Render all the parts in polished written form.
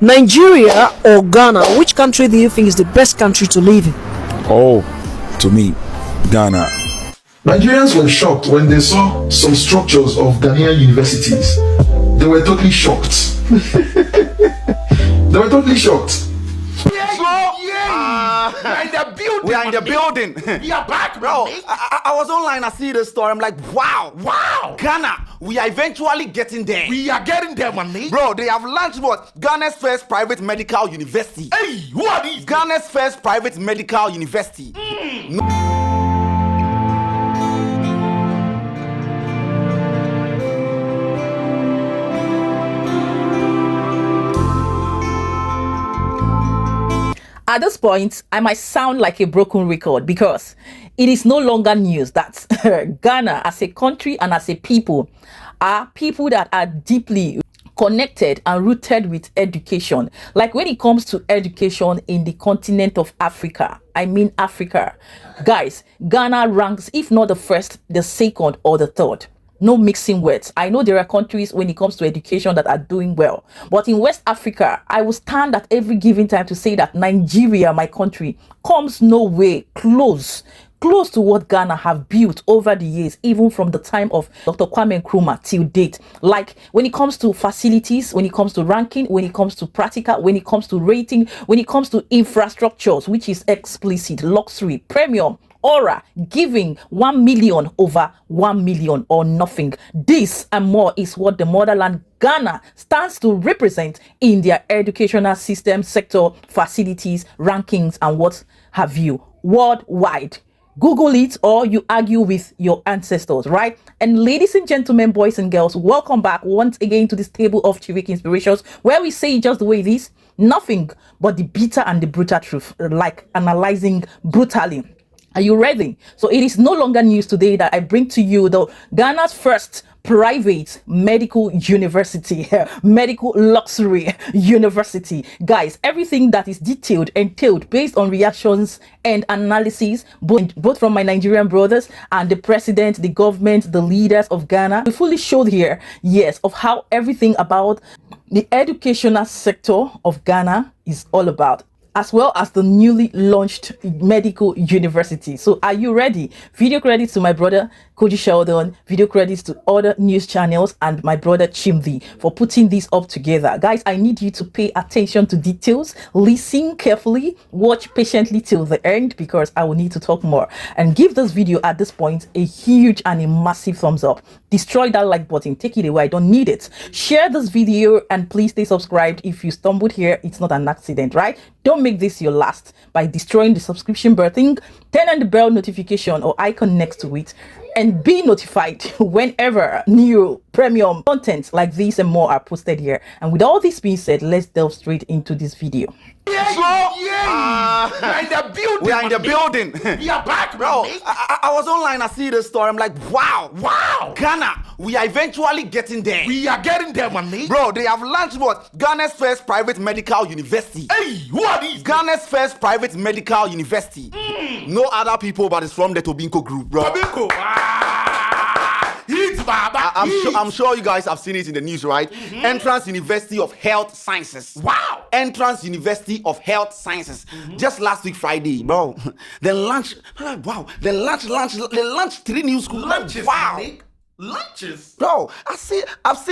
Nigeria or Ghana, which country do you think is the best country to live in? Oh, to me, Ghana. Nigerians were shocked when they saw some structures of Ghanaian universities. They were totally shocked. They were totally shocked. We are in the building. We are back, bro. I was online. I see this story. I'm like, wow, Ghana. We are eventually getting there. We are getting there, man. Bro, they have launched what? Ghana's first private medical university. Hey, what is Ghana's first private medical university? At this point, I might sound like a broken record because it is no longer news that Ghana as a country and as a people are people that are deeply connected and rooted with education. Like when it comes to education in the continent of Africa, I mean Africa, guys, Ghana ranks, if not the first, the second or the third. No mixing words. I know there are countries when it comes to education that are doing well. But in West Africa, I will stand at every given time to say that Nigeria, my country, comes no way close to what Ghana have built over the years, even from the time of Dr. Kwame Nkrumah till date. Like when it comes to facilities, when it comes to ranking, when it comes to practical, when it comes to rating, when it comes to infrastructures, which is explicit, luxury, premium, aura, giving 1 million over 1 million or nothing. This and more is what the motherland Ghana stands to represent in their educational system, sector, facilities, rankings, and what have you, worldwide. Google it or you argue with your ancestors, right? And ladies and gentlemen, boys and girls, welcome back once again to this table of terrific inspirations where we say just the way it is, nothing but the bitter and the brutal truth, like analyzing brutally. Are you ready? So it is no longer news today that I bring to you the Ghana's first private medical university, medical luxury university. Guys, everything that is detailed, entailed, based on reactions and analysis, both from my Nigerian brothers and the president, the government, the leaders of Ghana. We fully showed here, yes, of how everything about the educational sector of Ghana is all about, as well as the newly launched medical university. So are you ready? Video credits to my brother Koji Sheldon, video credits to other news channels, and my brother Chimdi for putting this up together. Guys, I need you to pay attention to details, listen carefully, watch patiently till the end because I will need to talk more, and give this video at this point a huge and a massive thumbs up. Destroy that like button, take it away, I don't need it. Share this video and please stay subscribed. If you stumbled here, it's not an accident, right? Don't make this your last by destroying the subscription button, turn on the bell notification or icon next to it, and be notified whenever new premium content like this and more are posted here. And with all this being said, let's delve straight into this video. We are in the building. We are back, bro. I was online. I see this story. I'm like, wow, Ghana. We are eventually getting there. We are getting there, man. Bro, they have launched what? Ghana's first private medical university. Hey, what is Ghana's first private medical university? No other people, but it's from the Tobinco group, bro. Tobinco. I'm sure you guys have seen it in the news, right? Entrance University of Health Sciences. Wow. Entrance University of Health Sciences. Just last week Friday, bro. They launched 3 new schools. Lunches, wow. Nick. Lunches. Bro, I've seen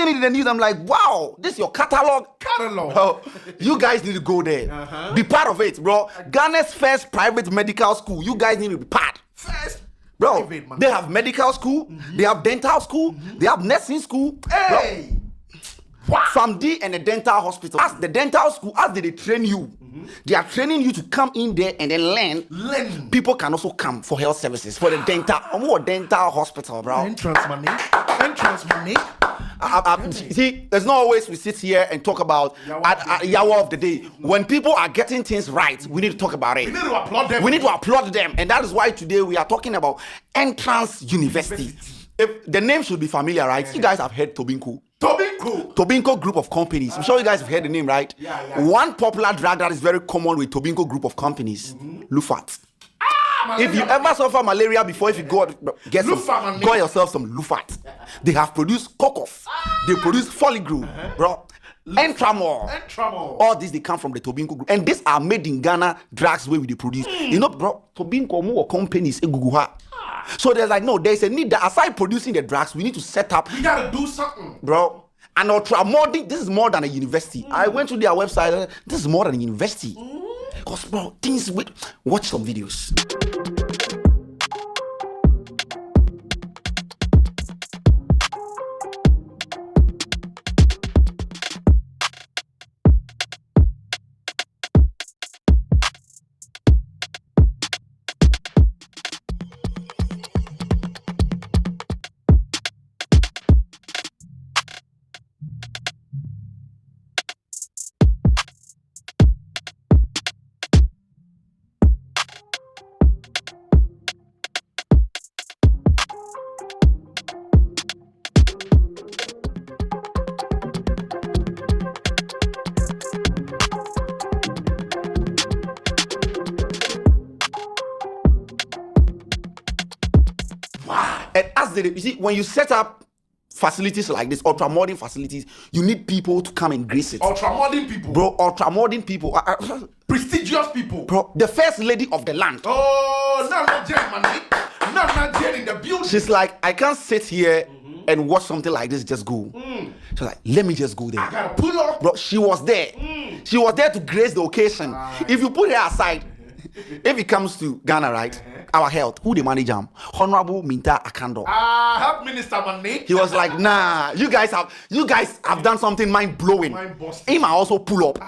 it in the news. I'm like, wow, this is your catalog. Bro, you guys need to go there. Be part of it, bro. Ghana's first private medical school. You guys need to be part. First. Bro, they have medical school, they have dental school, they have nursing school. Hey! Wow. From D and the dental hospital. As the dental school, as they train you, they are training you to come in there and then learn. People can also come for health services, for the dental hospital, bro. Entrance money. See, there's not always we sit here and talk about Yawa of the day. When people are getting things right, we need to talk about it. We need to applaud them. We need to applaud them. And that is why today we are talking about Entrance University. If the name should be familiar, right? You guys have heard Tobinco group of companies. I'm sure you guys have heard the name, right? Yeah. One popular drug that is very common with Tobinco group of companies, Lufat. If you ever suffer malaria before, if you go get yourself some Lufat. They have produced Kokov. They produce Foligru, bro. Entramol. All these they come from the Tobinco group, and these are made in Ghana drugs where we they produce. You know, bro, Tobinco more companies so there's like no, there's a need that aside producing the drugs, we need to set up. We gotta do something, bro. And ultramodern, this is more than a university. I went to their website. This is more than a university. Because bro, things with watch some videos. And as you see, when you set up facilities like this, ultra-modern facilities, you need people to come and grace it. Ultra-modern people. Bro, ultra-modern people. Prestigious people. Bro, the first lady of the land. Oh, not Nigerian, not Nigerian in the building. She's like, I can't sit here and watch something like this just go. She's like, let me just go there. I gotta pull up. Bro, she was there. She was there to grace the occasion. If you put her aside, if it comes to Ghana, right? Our health, who the manage him? Honorable Minta Akando. Health Minister Manik. He was like, nah, you guys have done something mind-blowing. Mind-busting. He might also pull up.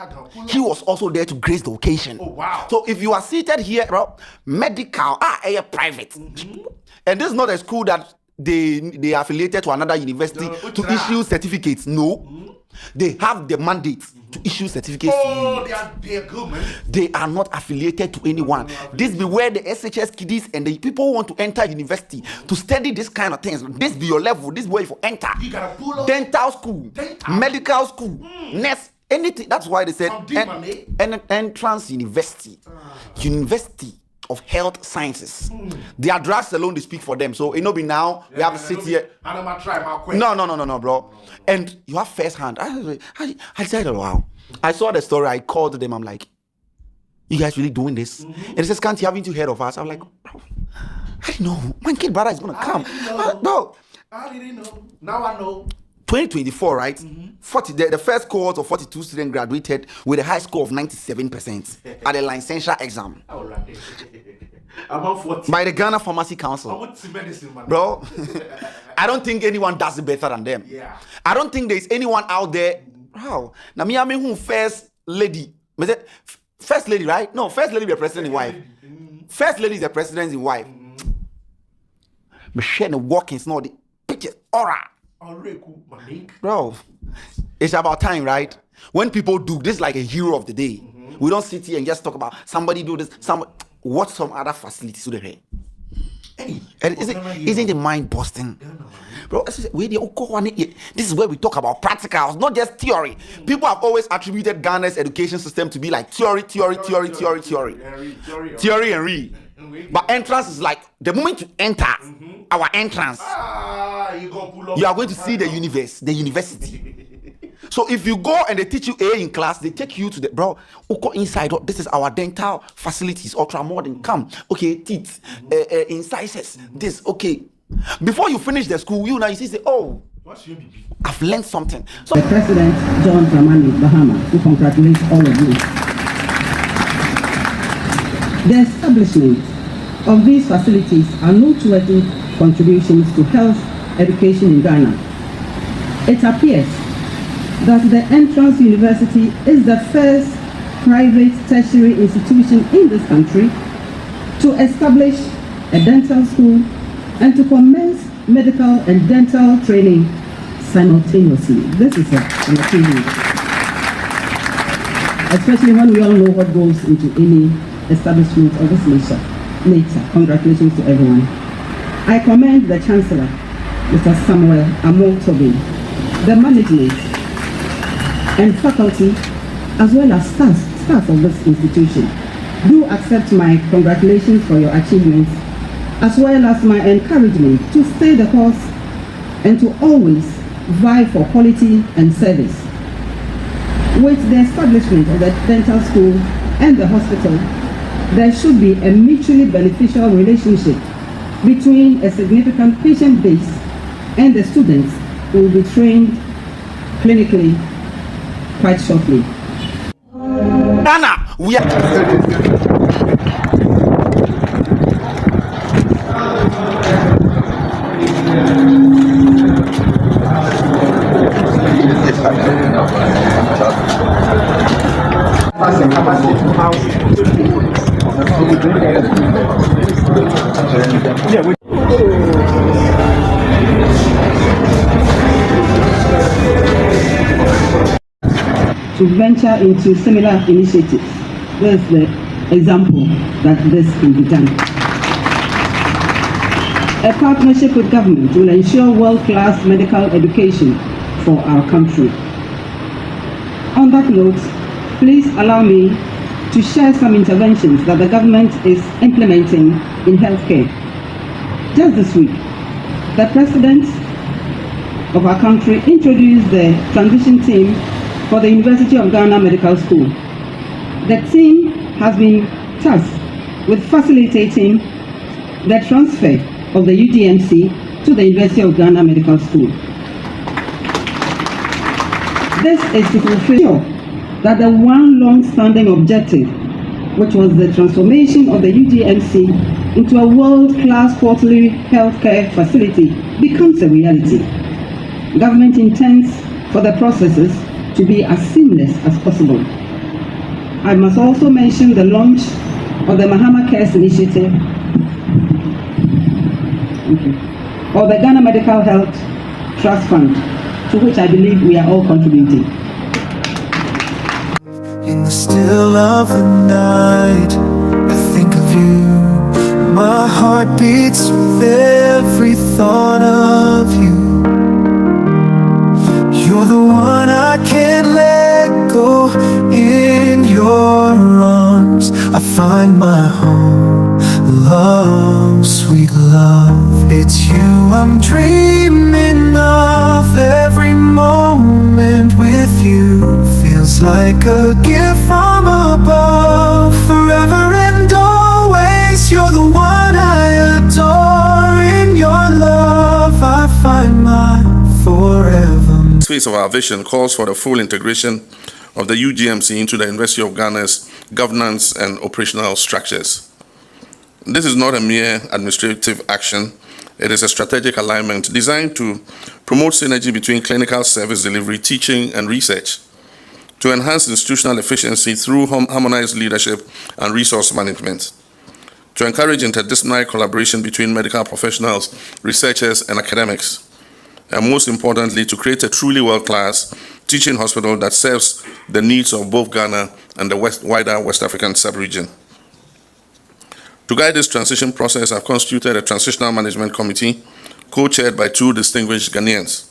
He was also there to grace the occasion. Oh wow. So if you are seated here, bro, medical, private. And this is not a school that they are affiliated to another university to issue certificates. No. They have the mandate to issue certificates. Oh, they are good, man. They are not affiliated to anyone. This be where the SHS kiddies and the people who want to enter university to study this kind of things. This be your level. This is where you enter. You gotta pull up. Dental school, medical school, nurse, anything. That's why they said entrance university, university of health sciences. Their drugs alone they speak for them. So it no be now we have to sit here. No, bro. And you have first hand. I decided, wow. I saw the story. I called them. I'm like, you guys really doing this? And it says, can't you haven't you heard of us? I'm like, bro, I didn't know. My kid brother is gonna come. Bro, I didn't know. Now I know. 2024, right? 40. The first cohort of 42 students graduated with a high score of 97% at the licensure exam. I'm 40. By the Ghana Pharmacy Council. I want to medicine, man. Bro, I don't think anyone does it better than them. Yeah. I don't think there's anyone out there. Wow. Now, me, who first lady. First lady, right? No, first lady is the president's wife. First lady is the president's wife. Michelle Walkins, no, the picture, aura. Bro, it's about time, right? When people do this, like a hero of the day. We don't sit here and just talk about somebody do this, what some other facilities do they have? Hey, isn't it mind busting? Bro, this is where we talk about practicals, not just theory. People have always attributed Ghana's education system to be like theory and read. But entrance is like the moment you enter our entrance, you are going to see the university. So if you go and they teach you A in class, they take you to the bro. Inside, this is our dental facilities, ultra modern. Come, okay, teeth, incisors. This, okay. Before you finish the school, you say, oh, I've learned something. So the President Johndramanimahama, who congratulates all of you. The establishment of these facilities are noteworthy contributions to health education in Ghana. It appears that the Entrance University is the first private tertiary institution in this country to establish a dental school and to commence medical and dental training simultaneously. This is an achievement, especially when we all know what goes into any establishment of this nature. Congratulations to everyone. I commend the Chancellor, Mr. Samuel Amol-Tobin, the management and faculty, as well as staff of this institution. Do accept my congratulations for your achievements, as well as my encouragement to stay the course and to always vie for quality and service. With the establishment of the dental school and the hospital, there should be a mutually beneficial relationship between a significant patient base and the students who will be trained clinically quite shortly. Ghana, we are. To venture into similar initiatives. There's the example that this can be done. A partnership with government will ensure world-class medical education for our country. On that note, please allow me to share some interventions that the government is implementing in healthcare. Just this week, the President of our country introduced the transition team for the University of Ghana Medical School. The team has been tasked with facilitating the transfer of the UDMC to the University of Ghana Medical School. This is to fulfill that the one long-standing objective, which was the transformation of the UDMC into a world-class quarterly healthcare facility, becomes a reality. Government intends for the processes to be as seamless as possible. I must also mention the launch of the Mahama Cares Initiative or the Ghana Medical Health Trust Fund, to which I believe we are all contributing. In the still of the night, I think of you. My heart beats with every thought of you. You're the one I can't let go. In your arms I find my home. Love, sweet love, it's you I'm dreaming of. Every moment with you feels like a gift from above. Forever and always, you're the one I adore. In your love I find my forever. The phase of our vision calls for the full integration of the UGMC into the University of Ghana's governance and operational structures. This is not a mere administrative action. It is a strategic alignment designed to promote synergy between clinical service delivery, teaching, and research, to enhance institutional efficiency through harmonized leadership and resource management, to encourage interdisciplinary collaboration between medical professionals, researchers, and academics, and most importantly, to create a truly world-class teaching hospital that serves the needs of both Ghana and the wider West African sub-region. To guide this transition process, I've constituted a transitional management committee co-chaired by two distinguished Ghanaians,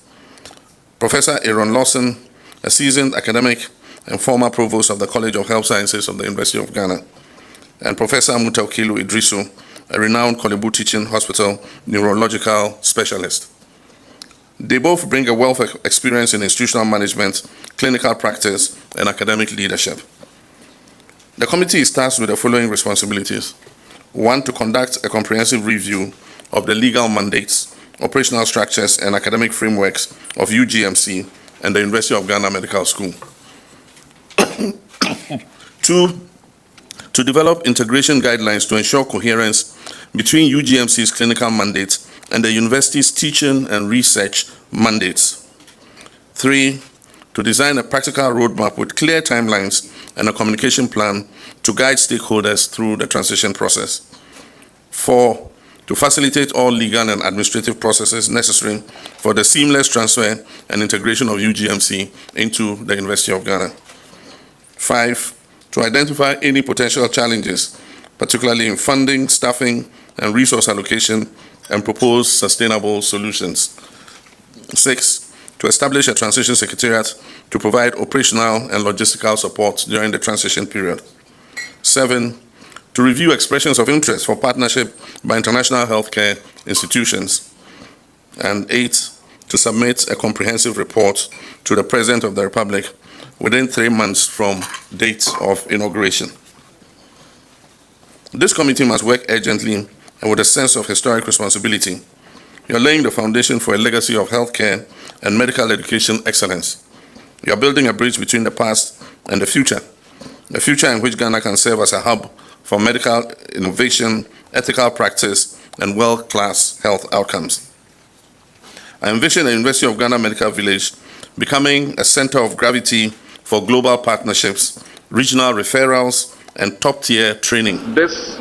Professor Aaron Lawson, a seasoned academic and former provost of the College of Health Sciences of the University of Ghana, and Professor Mutaukilu Idrisu, a renowned Kolebu Teaching Hospital neurological specialist. They both bring a wealth of experience in institutional management, clinical practice, and academic leadership. The committee is tasked with the following responsibilities. 1, to conduct a comprehensive review of the legal mandates, operational structures, and academic frameworks of UGMC and the University of Ghana Medical School. 2, to develop integration guidelines to ensure coherence between UGMC's clinical mandates and the university's teaching and research mandates. 3, to design a practical roadmap with clear timelines and a communication plan to guide stakeholders through the transition process. 4, to facilitate all legal and administrative processes necessary for the seamless transfer and integration of UGMC into the University of Ghana. 5, to identify any potential challenges, particularly in funding, staffing, and resource allocation, and propose sustainable solutions. 6, to establish a transition secretariat to provide operational and logistical support during the transition period. 7, to review expressions of interest for partnership by international healthcare institutions. And 8, to submit a comprehensive report to the President of the Republic within 3 months from date of inauguration. This committee must work urgently and with a sense of historic responsibility. You are laying the foundation for a legacy of healthcare and medical education excellence. You are building a bridge between the past and the future in which Ghana can serve as a hub for medical innovation, ethical practice, and world-class health outcomes. I envision the University of Ghana Medical Village becoming a center of gravity for global partnerships, regional referrals, and top-tier training. This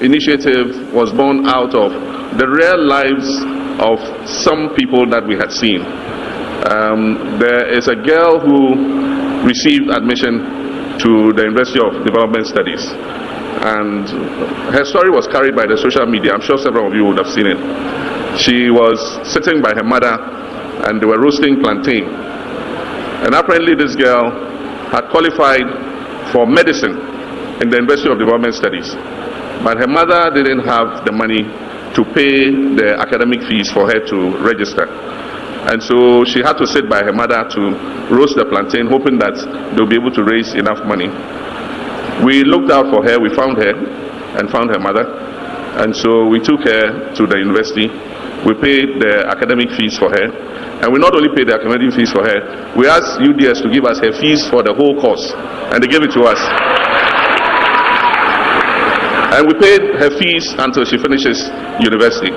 initiative was born out of the real lives of some people that we had seen. There is a girl who received admission to the University of Development Studies, and her story was carried by the social media. I'm sure several of you would have seen it. She was sitting by her mother and they were roasting plantain, and apparently this girl had qualified for medicine in the University of Development Studies, but her mother didn't have the money to pay the academic fees for her to register. And so she had to sit by her mother to roast the plantain, hoping that they'll be able to raise enough money. We looked out for her, we found her and found her mother, and so we took her to the university. We paid the academic fees for her, and we not only paid the academic fees for her, we asked UDS to give us her fees for the whole course, and they gave it to us. And we paid her fees until she finishes university.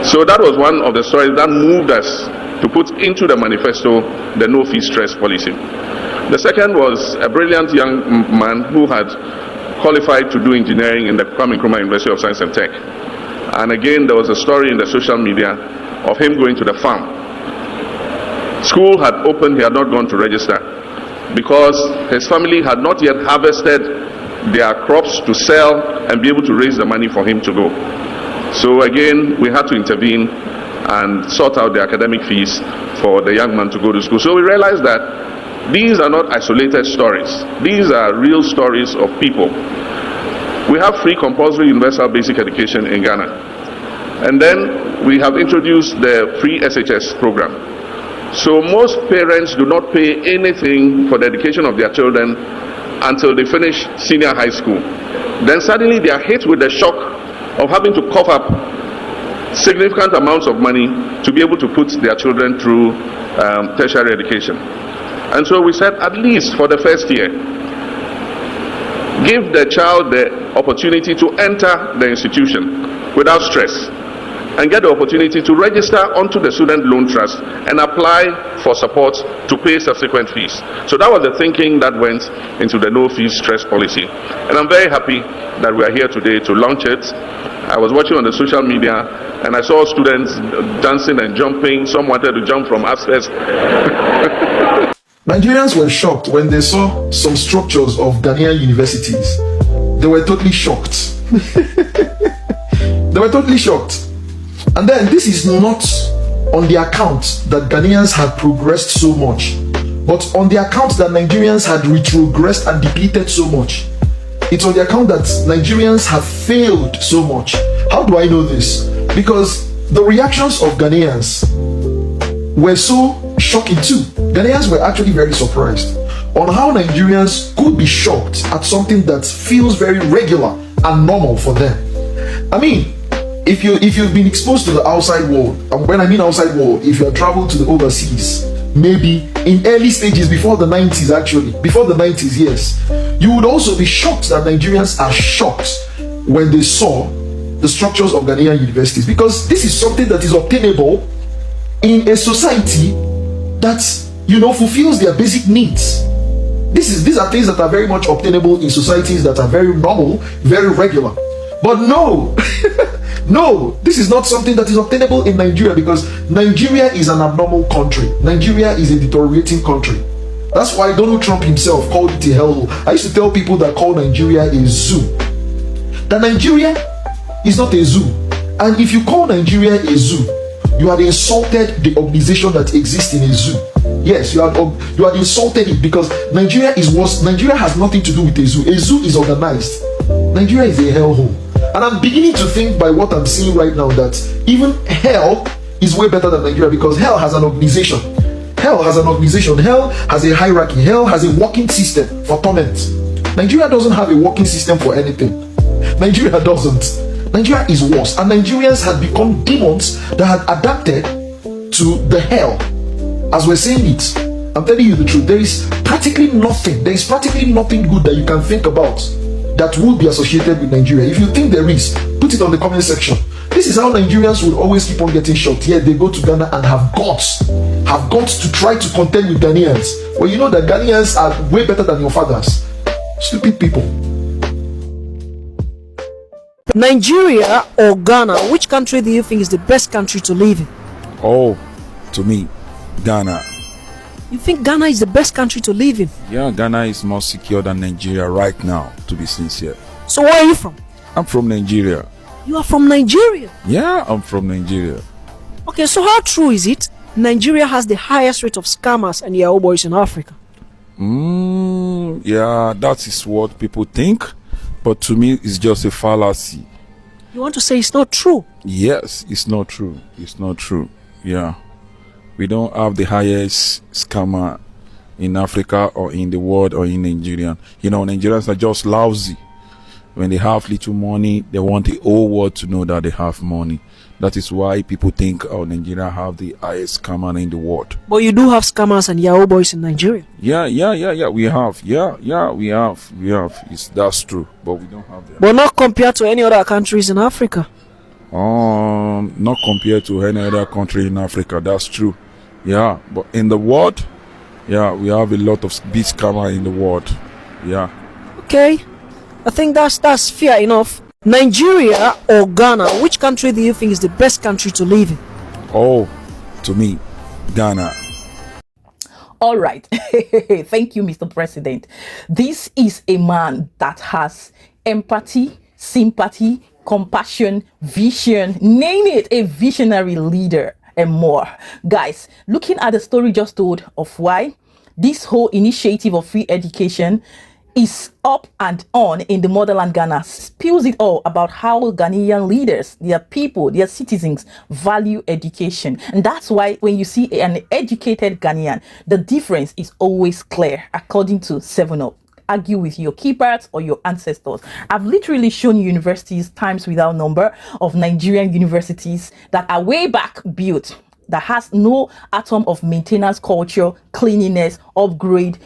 So that was one of the stories that moved us to put into the manifesto the no fee stress policy. The second was a brilliant young man who had qualified to do engineering in the Kwame Nkrumah University of Science and Tech. And again, there was a story in the social media of him going to the farm. School had opened, he had not gone to register because his family had not yet harvested their crops to sell and be able to raise the money for him to go. So again, we had to intervene and sort out the academic fees for the young man to go to school. So we realized that these are not isolated stories. These are real stories of people. We have free compulsory universal basic education in Ghana. And then we have introduced the free SHS program. So most parents do not pay anything for the education of their children until they finish senior high school. Then suddenly they are hit with the shock of having to cough up significant amounts of money to be able to put their children through tertiary education. And so we said, at least for the first year, give the child the opportunity to enter the institution without stress and get the opportunity to register onto the student loan trust and apply for support to pay subsequent fees. So that was the thinking that went into the no fees stress policy. And I'm very happy that we are here today to launch it. I was watching on the social media and I saw students dancing and jumping. Some wanted to jump from upstairs. Nigerians were shocked when they saw some structures of Ghanaian universities. They were totally shocked. They were totally shocked. And then this is not on the account that Ghanaians had progressed so much, but on the account that Nigerians had retrogressed and depleted so much. It's on the account that Nigerians have failed so much. How do I know this? Because the reactions of Ghanaians were so shocking too. Ghanaians were actually very surprised on how Nigerians could be shocked at something that feels very regular and normal for them. I mean, if you've been exposed to the outside world, and when I mean outside world, if you have traveled to the overseas, maybe in early stages before the 90s actually, before the 90s, yes, you would also be shocked that Nigerians are shocked when they saw the structures of Ghanaian universities, because this is something that is obtainable in a society that, you know, fulfills their basic needs. These are things that are very much obtainable in societies that are very normal, very regular. But no, no, this is not something that is obtainable in Nigeria, because Nigeria is an abnormal country. Nigeria is a deteriorating country. That's why Donald Trump himself called it a hellhole. I used to tell people that call Nigeria a zoo, that Nigeria is not a zoo. And if you call Nigeria a zoo, you had insulted the organization that exists in a zoo. Yes, you had insulted it, because Nigeria is worse. Nigeria has nothing to do with a zoo. A zoo is organized. Nigeria is a hellhole. And I'm beginning to think by what I'm seeing right now that even hell is way better than Nigeria, because hell has an organization. hell has an organization, hell has a hierarchy, hell has a working system for torment. Nigeria doesn't have a working system for anything. Nigeria doesn't. Nigeria is worse, and Nigerians had become demons that had adapted to the hell. As we're saying it, I'm telling you the truth, there is practically nothing good that you can think about that will be associated with Nigeria. If you think there is, put it on the comment section. This is how Nigerians would always keep on getting shot. Yet they go to Ghana and have guts to try to contend with Ghanaians. Well, you know that Ghanaians are way better than your fathers. Stupid people. Nigeria or Ghana, which country do you think is the best country to live in? Oh, to me, Ghana. You think Ghana is the best country to live in? Yeah, Ghana is more secure than Nigeria right now, to be sincere. So where are you from? I'm from Nigeria. You are from Nigeria? Yeah, I'm from Nigeria. Okay, so how true is it Nigeria has the highest rate of scammers and Yahoo boys in Africa? Yeah, that is what people think. But to me, it's just a fallacy. You want to say it's not true? Yes, it's not true. It's not true. Yeah. We don't have the highest scammer in Africa or in the world or in Nigeria. You know, Nigerians are just lousy. When they have little money, they want the whole world to know that they have money. That is why people think, oh, Nigeria have the highest scammer in the world. But you do have scammers and Yahoo boys in Nigeria. Yeah, we have. We have. That's true, but we don't have that. But not compared to any other countries in Africa. Not compared to any other country in Africa. That's true. Yeah, but in the world, yeah, we have a lot of big scammer in the world. Yeah. Okay, I think that's fair enough. Nigeria or Ghana, which country do you think is the best country to live in? Oh, to me, Ghana. All right. Thank you, Mr. President. This is a man that has empathy, sympathy, compassion, vision, name it, a visionary leader and more. Guys, looking at the story just told of why this whole initiative of free education is up and on in the motherland Ghana spills it all about how Ghanaian leaders, their people, their citizens value education. And that's why when you see an educated Ghanaian, the difference is always clear, according to 7up. Argue with your keepers or your ancestors. I've literally shown you universities times without number of Nigerian universities that are way back built, that has no atom of maintenance culture, cleanliness, upgrade,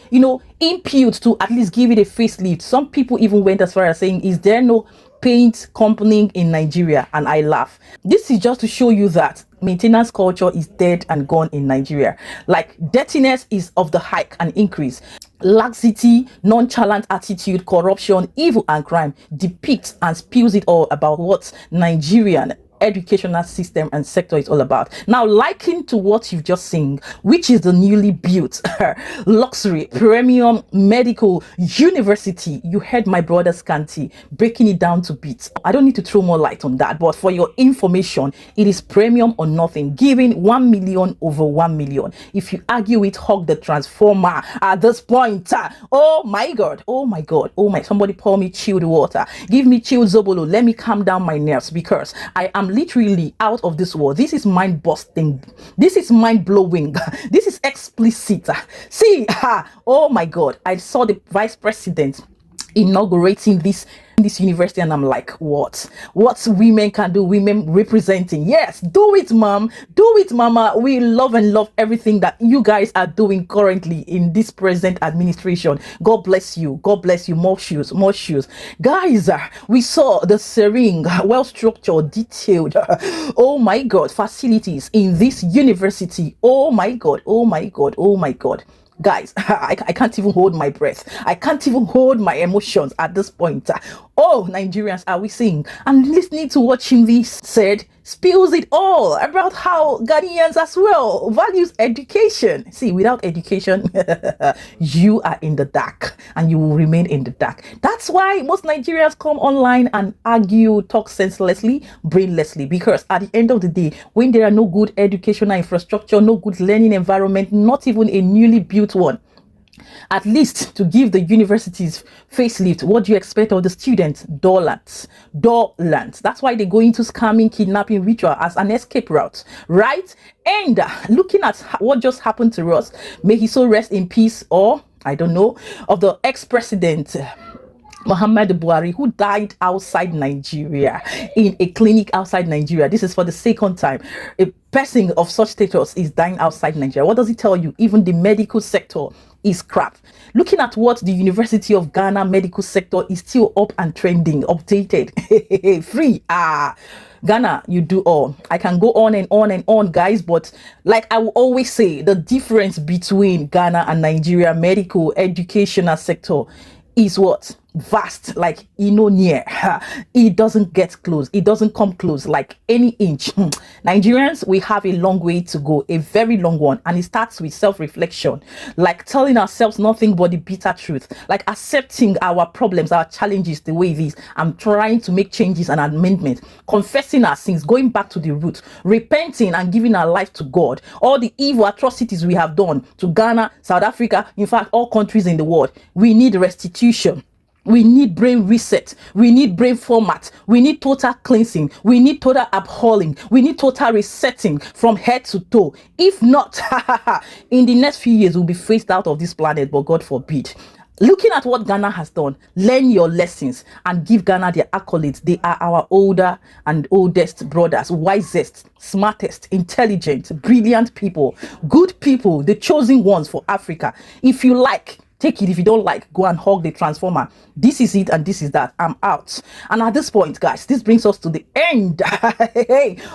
impute to at least give it a facelift. Some people even went as far as saying, is there no paint company in Nigeria? And I laugh. This is just to show you that maintenance culture is dead and gone in Nigeria. Like, dirtiness is of the hike and increase. Laxity, nonchalant attitude, corruption, evil and crime depicts and spills it all about what Nigerian educational system and sector is all about. Now, likened to what you've just seen, which is the newly built luxury premium medical university, you heard my brother Scanty breaking it down to bits. I don't need to throw more light on that, but for your information, it is premium or nothing, giving 1 million over 1 million. If you argue it, hug the transformer at this point. Oh my god, somebody pour me chilled water, give me chilled Zobolo, let me calm down my nerves, because I am literally out of this world. This is mind busting, this is mind blowing, this is explicit. See, oh my god, I saw the vice president inaugurating this university and I'm like, what women can do, women representing. Yes, do it, mom, do it, mama. We love and love everything that you guys are doing currently in this present administration. God bless you, more shoes guys. We saw the serene, well structured, detailed oh my god, facilities in this university. Oh my god, guys, I can't even hold my breath. I can't even hold my emotions at this point. Oh, Nigerians, are we seeing and listening to what Chimvi said? Spills it all about how Ghanaians as well values education. See, without education, you are in the dark and you will remain in the dark. That's why most Nigerians come online and argue, talk senselessly, brainlessly, because at the end of the day, when there are no good educational infrastructure, no good learning environment, not even a newly built one, at least to give the universities facelift. What do you expect of the students? Dollars. That's why they go into scamming, kidnapping ritual as an escape route, right? And looking at what just happened to us, may he so rest in peace, or I don't know, of the ex-president Muhammad Buhari, who died outside Nigeria, in a clinic outside Nigeria. This is for the second time a person of such status is dying outside Nigeria. What does it tell you? Even the medical sector is crap. Looking at what the University of Ghana medical sector is still up and trending, updated, free. Ghana, you do all. I can go on and on and on, guys, but like I will always say, the difference between Ghana and Nigeria medical educational sector is what? Vast, like near. It doesn't get close, it doesn't come close like any inch. Nigerians, we have a long way to go, a very long one, and it starts with self-reflection, like telling ourselves nothing but the bitter truth, like accepting our problems, our challenges the way it is, and trying to make changes and amendments, confessing our sins, going back to the root, repenting and giving our life to God. All the evil atrocities we have done to Ghana, South Africa, in fact all countries in the world, we need restitution. We need brain reset. We need brain format. We need total cleansing. We need total upholding. We need total resetting from head to toe. If not, in the next few years, we'll be phased out of this planet, but God forbid. Looking at what Ghana has done, learn your lessons and give Ghana their accolades. They are our older and oldest brothers, wisest, smartest, intelligent, brilliant people, good people, the chosen ones for Africa. If you like, take it. If you don't like, go and hug the transformer. This is it and this is that. I'm out. And at this point, guys, this brings us to the end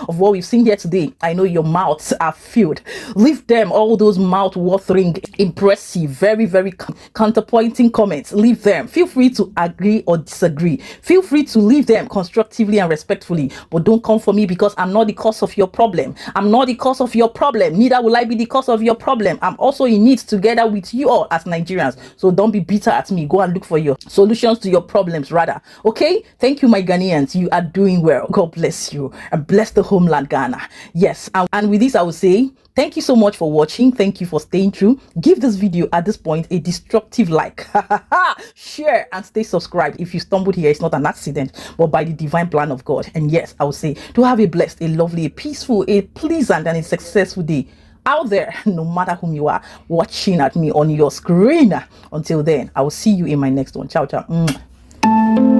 of what we've seen here today. I know your mouths are filled. Leave them, all those mouth-watering, impressive, very, very counterpointing comments. Leave them. Feel free to agree or disagree. Feel free to leave them constructively and respectfully. But don't come for me, because I'm not the cause of your problem. I'm not the cause of your problem. Neither will I be the cause of your problem. I'm also in it together with you all as Nigerians. So don't be bitter at me. Go and look for your solutions to your problems rather. Okay? Thank you, my Ghanaians. You are doing well. God bless you and bless the homeland Ghana. Yes. And with this, I will say thank you so much for watching. Thank you for staying true. Give this video at this point a destructive like. Share and stay subscribed. If you stumbled here, it's not an accident, but by the divine plan of God. And yes, I will say to have a blessed, a lovely, a peaceful, a pleasant, and a successful day out there, no matter whom you are watching at me on your screen. Until then, I will see you in my next one. Ciao, ciao.